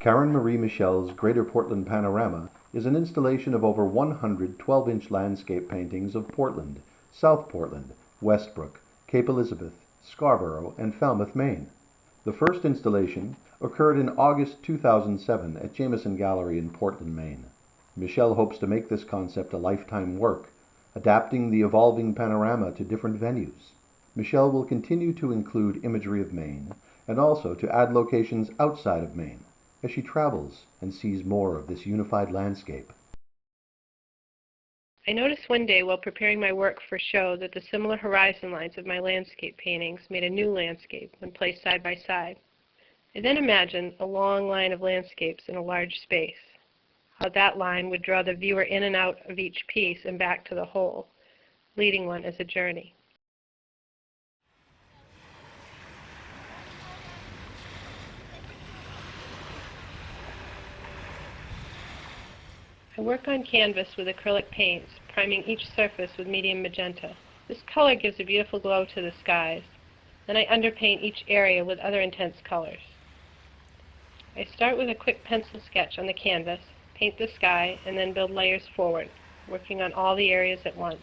Caren Marie Michel's Greater Portland Panorama is an installation of over 100 12-inch landscape paintings of Portland, South Portland, Westbrook, Cape Elizabeth, Scarborough, and Falmouth, Maine. The first installation occurred in August 2007 at Jameson Gallery in Portland, Maine. Michel hopes to make this concept a lifetime work, adapting the evolving panorama to different venues. Michel will continue to include imagery of Maine and also to add locations outside of Maine as she travels and sees more of this unified landscape. I noticed one day while preparing my work for show that the similar horizon lines of my landscape paintings made a new landscape when placed side by side. I then imagined a long line of landscapes in a large space, how that line would draw the viewer in and out of each piece and back to the whole, leading one as a journey. I work on canvas with acrylic paints, priming each surface with medium magenta. This color gives a beautiful glow to the skies. Then I underpaint each area with other intense colors. I start with a quick pencil sketch on the canvas, paint the sky, and then build layers forward, working on all the areas at once.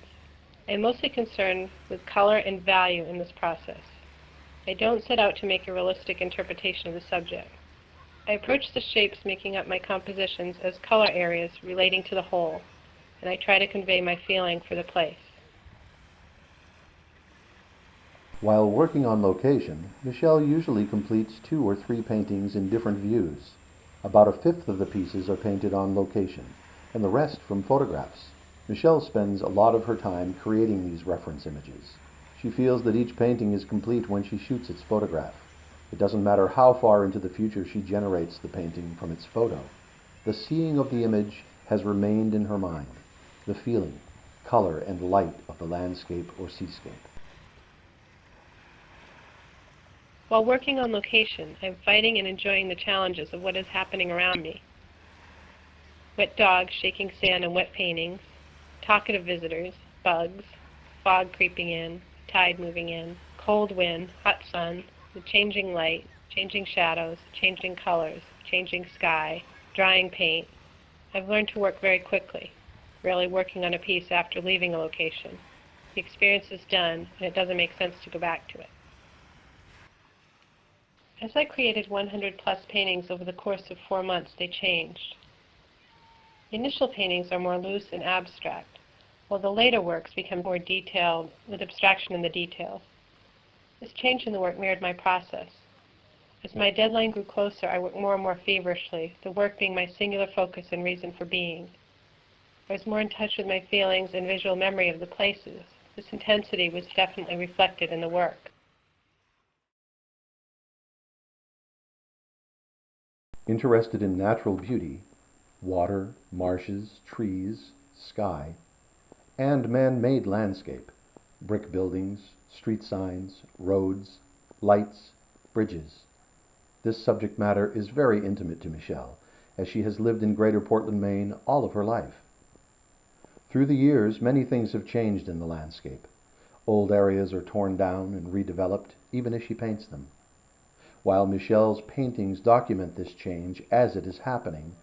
I am mostly concerned with color and value in this process. I don't set out to make a realistic interpretation of the subject. I approach the shapes making up my compositions as color areas relating to the whole, and I try to convey my feeling for the place. While working on location, Michel usually completes 2 or 3 paintings in different views. About a fifth of the pieces are painted on location, and the rest from photographs. Michel spends a lot of her time creating these reference images. She feels that each painting is complete when she shoots its photograph. It doesn't matter how far into the future she generates the painting from its photo. The seeing of the image has remained in her mind, the feeling, color, and light of the landscape or seascape. While working on location, I'm fighting and enjoying the challenges of what is happening around me. Wet dogs shaking sand in wet paintings, talkative visitors, bugs, fog creeping in, tide moving in, cold wind, hot sun, the changing light, changing shadows, changing colors, changing sky, drying paint. I've learned to work very quickly, rarely working on a piece after leaving a location. The experience is done, and it doesn't make sense to go back to it. As I created 100+ paintings over the course of 4 months, they changed. The initial paintings are more loose and abstract, while the later works become more detailed, with abstraction in the details. This change in the work mirrored my process. As my deadline grew closer, I worked more and more feverishly, the work being my singular focus and reason for being. I was more in touch with my feelings and visual memory of the places. This intensity was definitely reflected in the work. Interested in natural beauty, water, marshes, trees, sky, and man-made landscape, brick buildings, street signs, roads, lights, bridges. This subject matter is very intimate to Michel, as she has lived in Greater Portland, Maine all of her life. Through the years, many things have changed in the landscape. Old areas are torn down and redeveloped, even as she paints them. While Michel's paintings document this change as it is happening,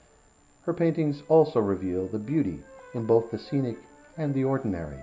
her paintings also reveal the beauty in both the scenic and the ordinary.